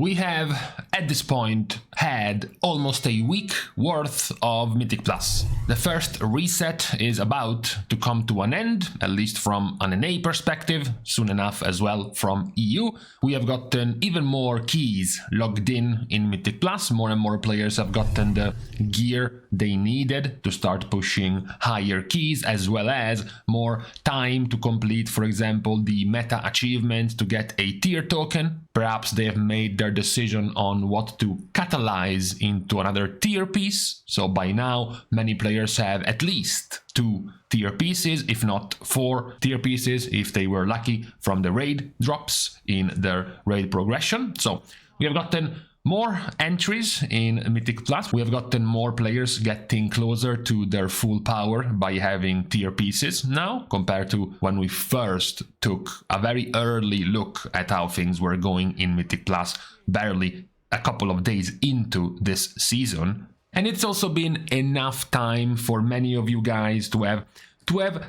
We have, at this point, had almost a week worth of Mythic Plus. The first reset is about to come to an end, at least from an NA perspective, soon enough as well from EU. We have gotten even more keys logged in Mythic Plus. More and more players have gotten the gear they needed to start pushing higher keys, as well as more time to complete, for example, the meta achievement to get a tier token. Perhaps they have made their decision on what to catalyze into another tier piece. So by now, many players have at least 2 tier pieces, if not 4 tier pieces, if they were lucky from the raid drops in their raid progression. So we have gotten more entries in Mythic Plus. We have gotten more players getting closer to their full power by having tier pieces now, compared to when we first took a very early look at how things were going in Mythic Plus, barely a couple of days into this season. And it's also been enough time for many of you guys to have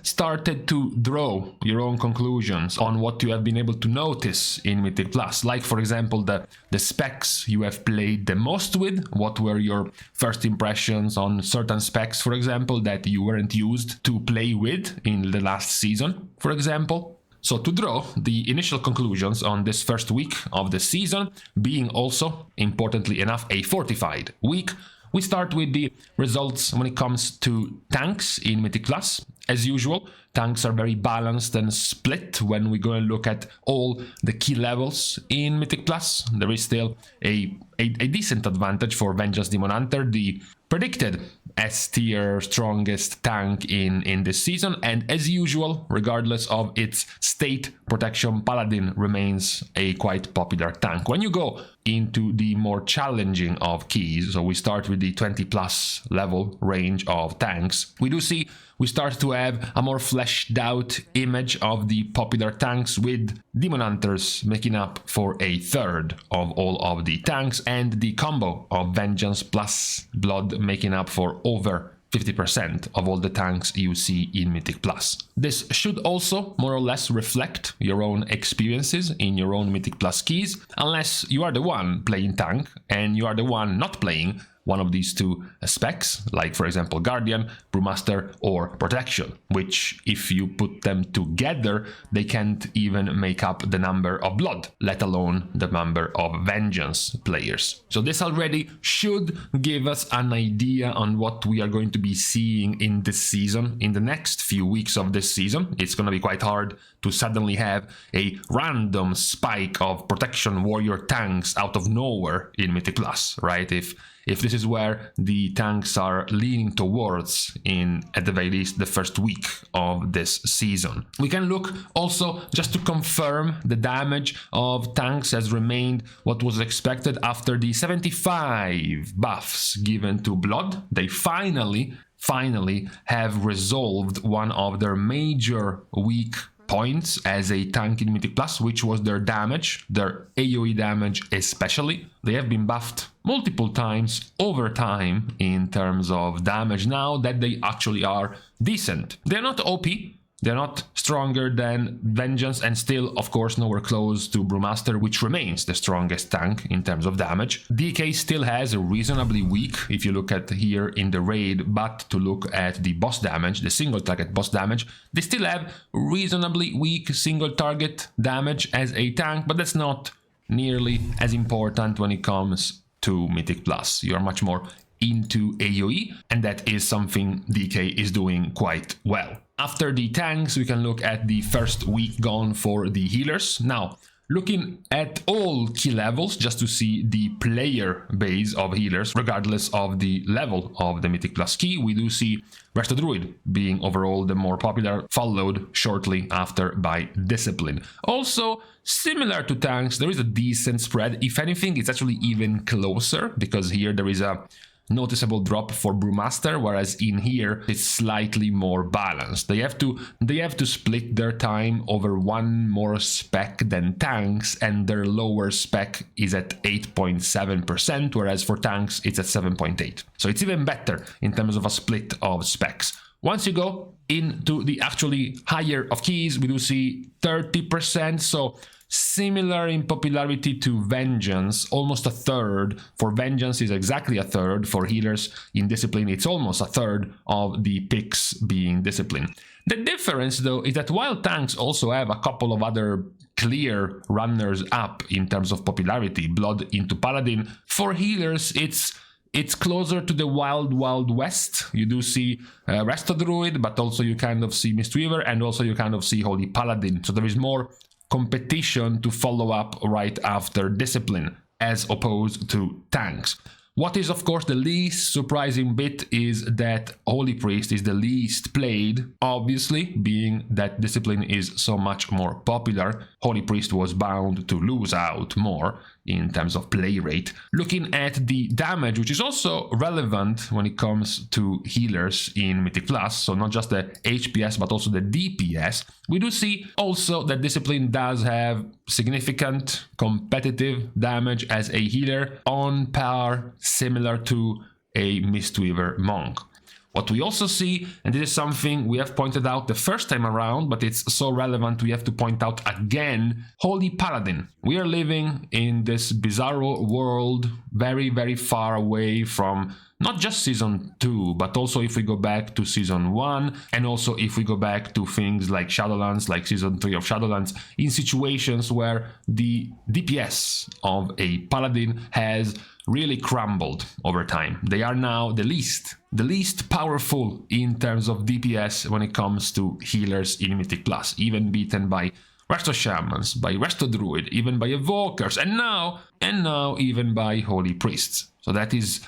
started to draw your own conclusions on what you have been able to notice in Mythic Plus. Like, for example, the specs you have played the most with. What were your first impressions on certain specs, for example, that you weren't used to play with in the last season, for example? So to draw the initial conclusions on this first week of the season, being also, importantly enough, a fortified week, we start with the results when it comes to tanks in Mythic Plus. As usual, tanks are very balanced and split when we go and look at all the key levels in Mythic Plus. There is still a decent advantage for Vengeance Demon Hunter, the predicted S-tier strongest tank in this season, and as usual, regardless of its state, Protection Paladin remains a quite popular tank. When you go into the more challenging of keys, so we start with the 20 plus level range of tanks, we start to have a more fleshed out image of the popular tanks, with Demon Hunters making up for a third of all of the tanks, and the combo of Vengeance plus Blood making up for over 50% of all the tanks you see in Mythic Plus. This should also more or less reflect your own experiences in your own Mythic Plus keys, unless you are the one playing tank and you are the one not playing one of these 2 specs, like for example Guardian, Brewmaster or Protection, which if you put them together, they can't even make up the number of Blood, let alone the number of Vengeance players. So this already should give us an idea on what we are going to be seeing in this season, in the next few weeks of this season. It's going to be quite hard to suddenly have a random spike of Protection Warrior tanks out of nowhere in Mythic Plus, right? If this is where the tanks are leaning towards in, at the very least, the first week of this season. We can look also just to confirm the damage of tanks has remained what was expected after the 75 buffs given to Blood. They finally have resolved one of their major weak points as a tank in Mythic Plus, which was their damage, their AoE damage especially. They have been buffed multiple times over time in terms of damage now that they actually are decent. They're not OP, they're not stronger than Vengeance, and still, of course, nowhere close to Brewmaster, which remains the strongest tank in terms of damage. DK still has a reasonably weak, if you look at here in the raid, but to look at the boss damage, the single target boss damage, they still have reasonably weak single target damage as a tank, but that's not nearly as important when it comes to Mythic Plus. You are much more into AoE, and that is something DK is doing quite well. After the tanks, we can look at the first week gone for the healers. Now, looking at all key levels, just to see the player base of healers, regardless of the level of the Mythic Plus key, we do see Resto Druid being overall the more popular, followed shortly after by Discipline. Also, similar to tanks, there is a decent spread. If anything, it's actually even closer, because here there is a noticeable drop for Brewmaster, whereas in here it's slightly more balanced. They have to split their time over one more spec than tanks, and their lower spec is at 8.7%, whereas for tanks it's at 7.8. So it's even better in terms of a split of specs. Once you go into the actually higher of keys, we do see 30%, so similar in popularity to Vengeance, almost a third. For Vengeance is exactly a third. For healers in Discipline, it's almost a third of the picks being Discipline. The difference, though, is that while tanks also have a couple of other clear runners up in terms of popularity, Blood into Paladin, for healers it's closer to the Wild West. You do see Resto Druid, but also you kind of see Mistweaver, and also you kind of see Holy Paladin. So there is more competition to follow up right after Discipline, as opposed to tanks. What is, of course, the least surprising bit is that Holy Priest is the least played, obviously, being that Discipline is so much more popular. Holy Priest was bound to lose out more in terms of play rate. Looking at the damage, which is also relevant when it comes to healers in Mythic Plus, so not just the HPS but also the DPS, we do see also that Discipline does have significant competitive damage as a healer, on par similar to a Mistweaver Monk. What we also see, and this is something we have pointed out the first time around, but it's so relevant we have to point out again, Holy Paladin. We are living in this bizarro world, very, very far away from not just Season 2, but also if we go back to Season 1, and also if we go back to things like Shadowlands, like Season 3 of Shadowlands, in situations where the DPS of a Paladin has really crumbled over time. They are now the least powerful in terms of DPS when it comes to healers in Mythic Plus, even beaten by Resto Shamans, by Resto Druid, even by Evokers, and now even by Holy Priests. So that is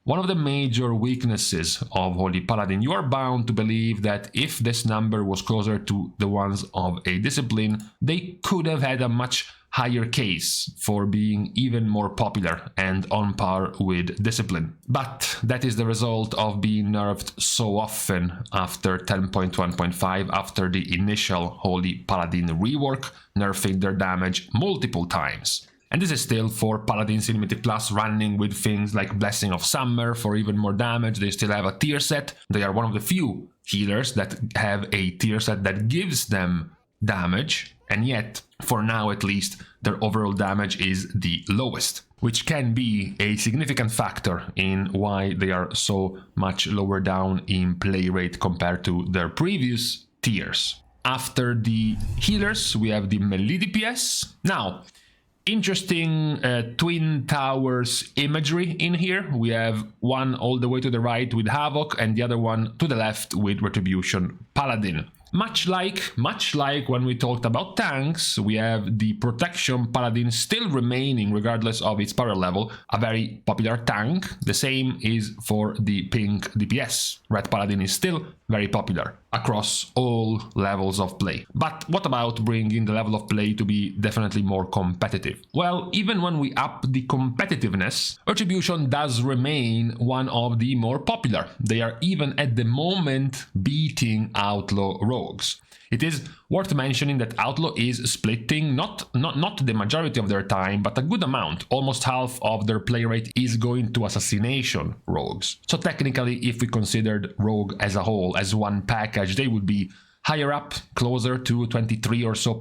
one of the major weaknesses of Holy Paladin. You are bound to believe that if this number was closer to the ones of a Discipline, they could have had a much higher case for being even more popular and on par with Discipline. But that is the result of being nerfed so often after 10.1.5, after the initial Holy Paladin rework, nerfing their damage multiple times. And this is still for Paladins in Mythic Plus running with things like Blessing of Summer for even more damage. They still have a tier set. They are one of the few healers that have a tier set that gives them damage, and yet, for now at least, their overall damage is the lowest, which can be a significant factor in why they are so much lower down in play rate compared to their previous tiers. After the healers, we have the Melee DPS. Now, interesting Twin Towers imagery in here. We have one all the way to the right with Havoc and the other one to the left with Retribution Paladin. Much like when we talked about tanks, we have the Protection Paladin still remaining, regardless of its power level, a very popular tank. The same is for the pink DPS. Red Paladin is still very popular across all levels of play. But what about bringing the level of play to be definitely more competitive? Well, even when we up the competitiveness, Retribution does remain one of the more popular. They are even at the moment beating Outlaw Rogues. It is worth mentioning that Outlaw is splitting not the majority of their time, but a good amount. Almost half of their play rate is going to Assassination Rogues. So technically, if we considered Rogue as a whole, as one package, they would be higher up, closer to 23% or so,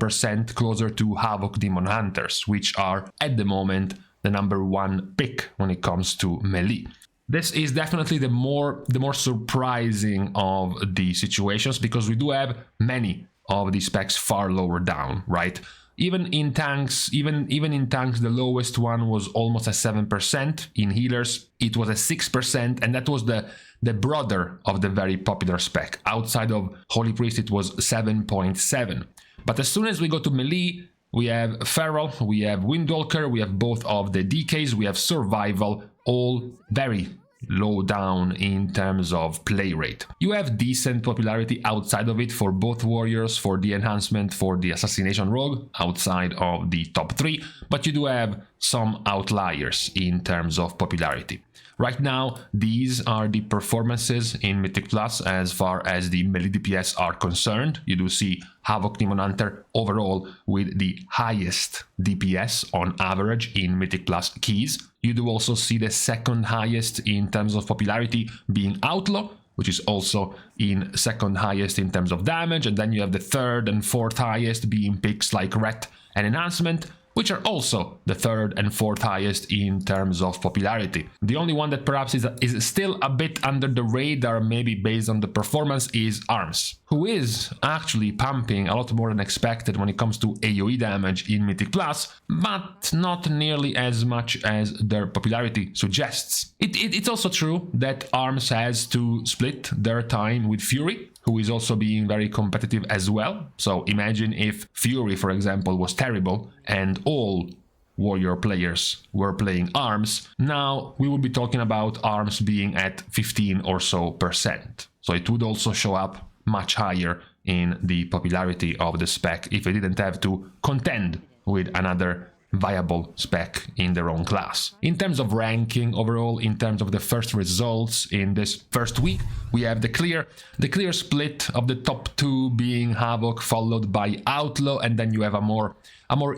closer to Havoc Demon Hunters, which are at the moment the #1 pick when it comes to melee. This is definitely the more surprising of the situations, because we do have many of these specs far lower down, right? Even in tanks, even in tanks, the lowest one was almost a 7%. In healers, it was a 6%, and that was the brother of the very popular spec. Outside of Holy Priest, it was 7.7. But as soon as we go to melee, we have Feral, we have Windwalker, we have both of the DKs, we have Survival, all very low down in terms of play rate. You have decent popularity outside of it for both warriors, for the enhancement, for the Assassination Rogue, outside of the top 3, but you do have some outliers in terms of popularity. Right now, these are the performances in Mythic Plus as far as the melee DPS are concerned. You do see Havoc Demon Hunter overall with the highest DPS on average in Mythic Plus keys. You do also see the second highest in terms of popularity being Outlaw, which is also in second highest in terms of damage, and then you have the third and fourth highest being picks like Ret and Enhancement, which are also the third and fourth highest in terms of popularity. The only one that perhaps is still a bit under the radar, maybe based on the performance, is Arms, who is actually pumping a lot more than expected when it comes to AoE damage in Mythic Plus, but not nearly as much as their popularity suggests. It's also true that Arms has to split their time with Fury, who is also being very competitive as well. So imagine if Fury, for example, was terrible and all warrior players were playing Arms. Now we would be talking about Arms being at 15 or so %. So it would also show up much higher in the popularity of the spec if it didn't have to contend with another viable spec in their own class. In terms of ranking overall, in terms of the first results in this first week, we have the clear split of the top two being Havoc followed by Outlaw, and then you have a more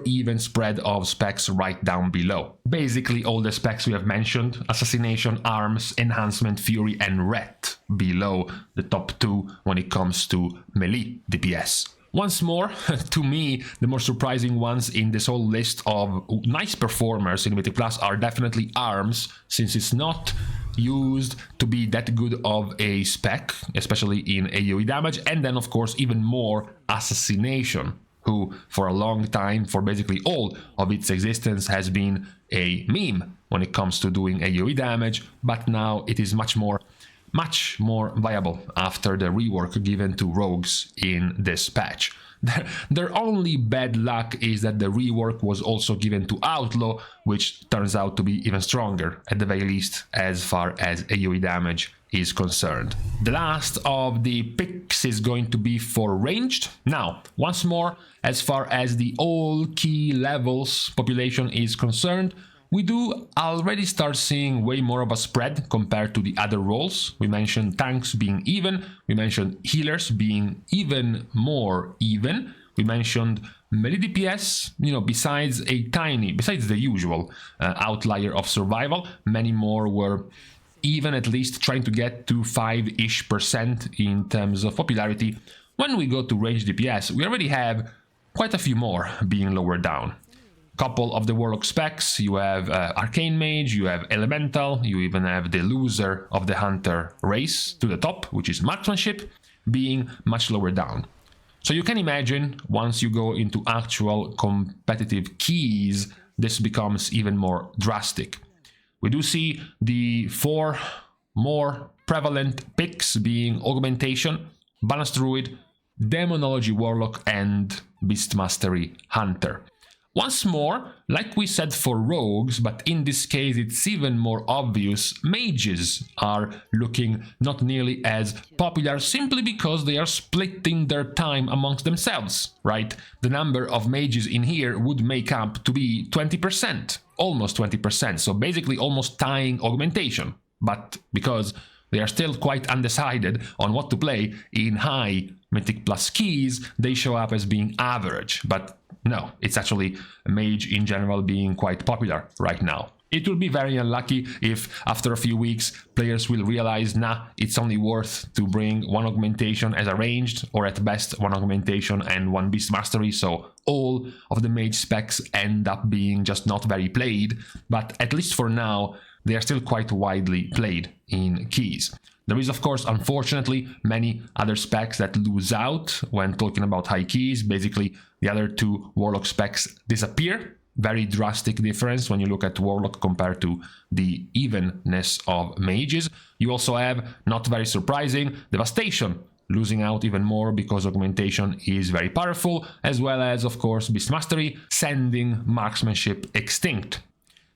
even spread of specs right down below. Basically all the specs we have mentioned: Assassination, Arms, Enhancement, Fury and Ret below the top two when it comes to Melee DPS. Once more, to me, the more surprising ones in this whole list of nice performers in Mythic Plus are definitely Arms, since it's not used to be that good of a spec, especially in AoE damage, and then of course even more Assassination, who for a long time, for basically all of its existence, has been a meme when it comes to doing AoE damage, but now it is much more viable after the rework given to rogues in this patch. Their only bad luck is that the rework was also given to Outlaw, which turns out to be even stronger, at the very least as far as AoE damage is concerned. The last of the picks is going to be for ranged. Now, once more, as far as the all key levels population is concerned, we do already start seeing way more of a spread compared to the other roles. We mentioned tanks being even, we mentioned healers being even more even, we mentioned Melee DPS, besides the usual outlier of survival, many more were even, at least trying to get to 5-ish% in terms of popularity. When we go to range DPS, we already have quite a few more being lower down. Couple of the Warlock specs, you have Arcane Mage, you have Elemental, you even have the loser of the Hunter race to the top, which is Marksmanship, being much lower down. So you can imagine, once you go into actual competitive keys, this becomes even more drastic. We do see the 4 more prevalent picks being Augmentation, Balance Druid, Demonology Warlock and Beast Mastery Hunter. Once more, like we said for rogues, but in this case it's even more obvious, mages are looking not nearly as popular simply because they are splitting their time amongst themselves, right? The number of mages in here would make up to be 20%, almost 20%, so basically almost tying Augmentation. But because they are still quite undecided on what to play in high Mythic Plus keys, they show up as being average, but no, it's actually mage in general being quite popular right now. It will be very unlucky if after a few weeks players will realize, nah, it's only worth to bring 1 augmentation as a ranged, or at best 1 augmentation and 1 beast mastery, so all of the mage specs end up being just not very played, but at least for now they are still quite widely played in keys. There is, of course, unfortunately, many other specs that lose out when talking about high keys. Basically, the other 2 Warlock specs disappear. Very drastic difference when you look at Warlock compared to the evenness of mages. You also have, not very surprising, Devastation, losing out even more because Augmentation is very powerful, as well as, of course, Beast Mastery, sending Marksmanship extinct.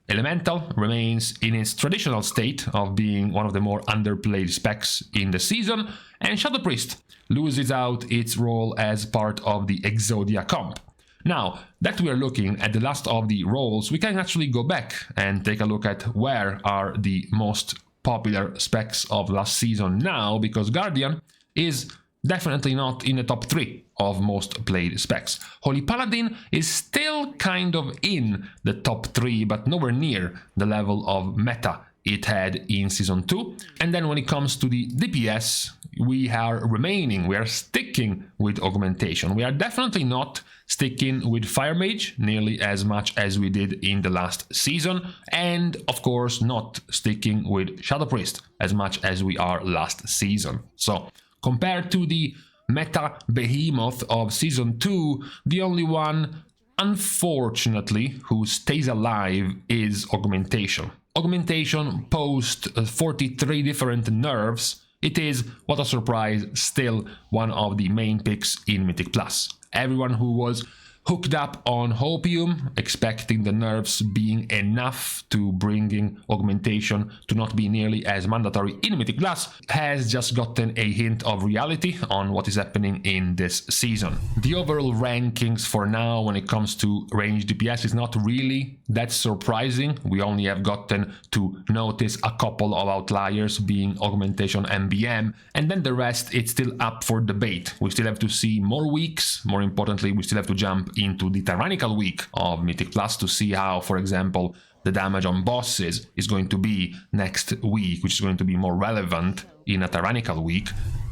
Elemental remains in its traditional state of being one of the more underplayed specs in the season, and Shadow Priest loses out its role as part of the Exodia comp. Now, that we are looking at the last of the roles, we can actually go back and take a look at where are the most popular specs of last season now, because Guardian is definitely not in the top 3 of most played specs. Holy Paladin is still kind of in the top 3, but nowhere near the level of meta it had in Season 2. And then when it comes to the DPS, we are sticking with augmentation. We are definitely not sticking with Fire Mage nearly as much as we did in the last season, and of course not sticking with Shadow Priest as much as we are last season. So compared to the meta behemoth of Season 2, the only one, unfortunately, who stays alive is augmentation. Augmentation post 43 different nerfs. It is, what a surprise, still one of the main picks in Mythic Plus. Everyone who was hooked up on Hopium, expecting the nerfs being enough to bringing augmentation to not be nearly as mandatory in Mythic Plus, has just gotten a hint of reality on what is happening in this season. The overall rankings for now when it comes to range DPS is not really that surprising. We only have gotten to notice a couple of outliers being augmentation and BM, and then the rest it's still up for debate. We still have to see more weeks. More importantly, we still have to jump into the tyrannical week of Mythic Plus to see how, for example, the damage on bosses is going to be next week, which is going to be more relevant in a tyrannical week.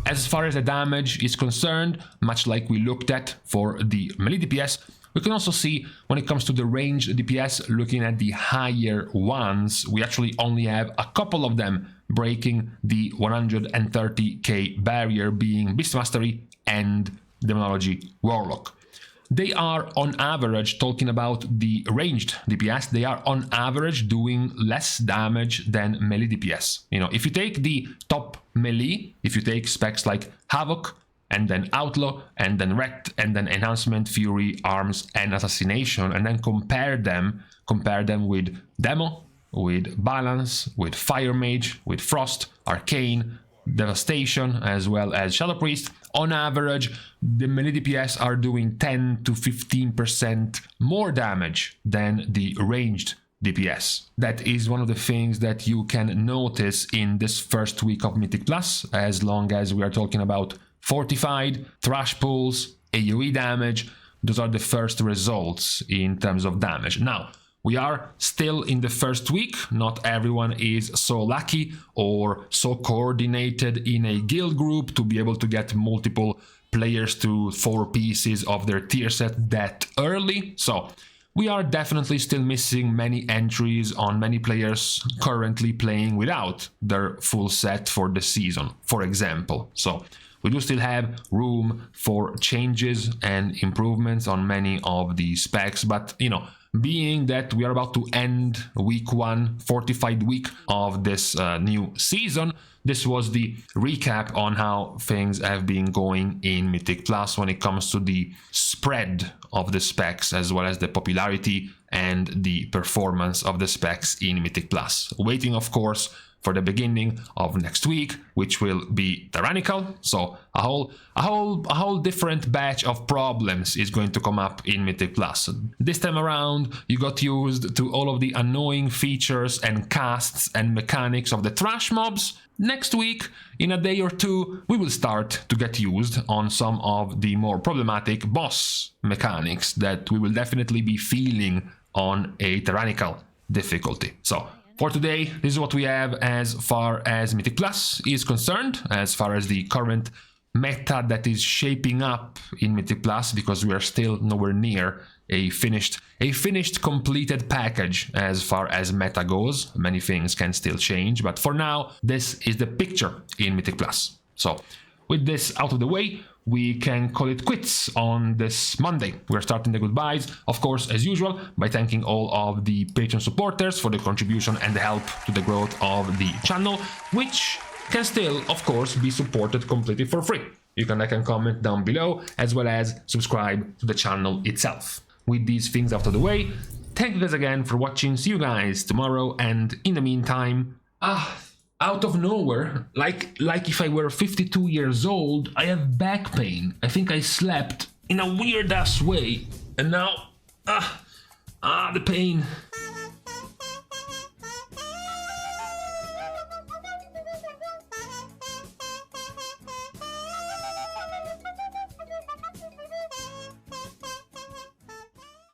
As far as the damage is concerned, much like we looked at for the melee DPS, we can also see when it comes to the range DPS, looking at the higher ones, we actually only have a couple of them breaking the 130k barrier, being Beast Mastery and Demonology Warlock. They are on average, talking about the ranged DPS, they are on average doing less damage than melee DPS. You know, if you take the top melee, if you take specs like Havoc, and then Outlaw, and then Wrecked, and then Enhancement, Fury, Arms, and Assassination, and then compare them with Demo, with Balance, with Fire Mage, with Frost, Arcane, Devastation, as well as Shadow Priest, on average, the melee DPS are doing 10 to 15% more damage than the ranged DPS. That is one of the things that you can notice in this first week of Mythic Plus, as long as we are talking about Fortified, Thrash Pulls, AoE damage. Those are the first results in terms of damage. Now, we are still in the first week. Not everyone is so lucky or so coordinated in a guild group to be able to get multiple players to 4 pieces of their tier set that early. So we are definitely still missing many entries on many players currently playing without their full set for the season, for example. So we do still have room for changes and improvements on many of the specs, but you know, being that we are about to end week 1, fortified week of this new season, this was the recap on how things have been going in Mythic Plus when it comes to the spread of the specs, as well as the popularity and the performance of the specs in Mythic Plus. Waiting, of course, for the beginning of next week, which will be tyrannical. So a whole different batch of problems is going to come up in Mythic Plus. This time around, you got used to all of the annoying features and casts and mechanics of the trash mobs. Next week, in a day or two, we will start to get used on some of the more problematic boss mechanics that we will definitely be feeling on a tyrannical difficulty. So for today, this is what we have as far as Mythic Plus is concerned, as far as the current meta that is shaping up in Mythic Plus, because we are still nowhere near a finished completed package as far as meta goes. Many things can still change, but for now, this is the picture in Mythic Plus. So with this out of the way, we can call it quits on this Monday. We're starting the goodbyes, of course, as usual, by thanking all of the Patreon supporters for the contribution and the help to the growth of the channel, which can still, of course, be supported completely for free. You can like and comment down below, as well as subscribe to the channel itself. With these things out of the way, thank you guys again for watching. See you guys tomorrow, and in the meantime, out of nowhere, like if I were 52 years old, I have back pain. I think I slept in a weird ass way, and now, the pain.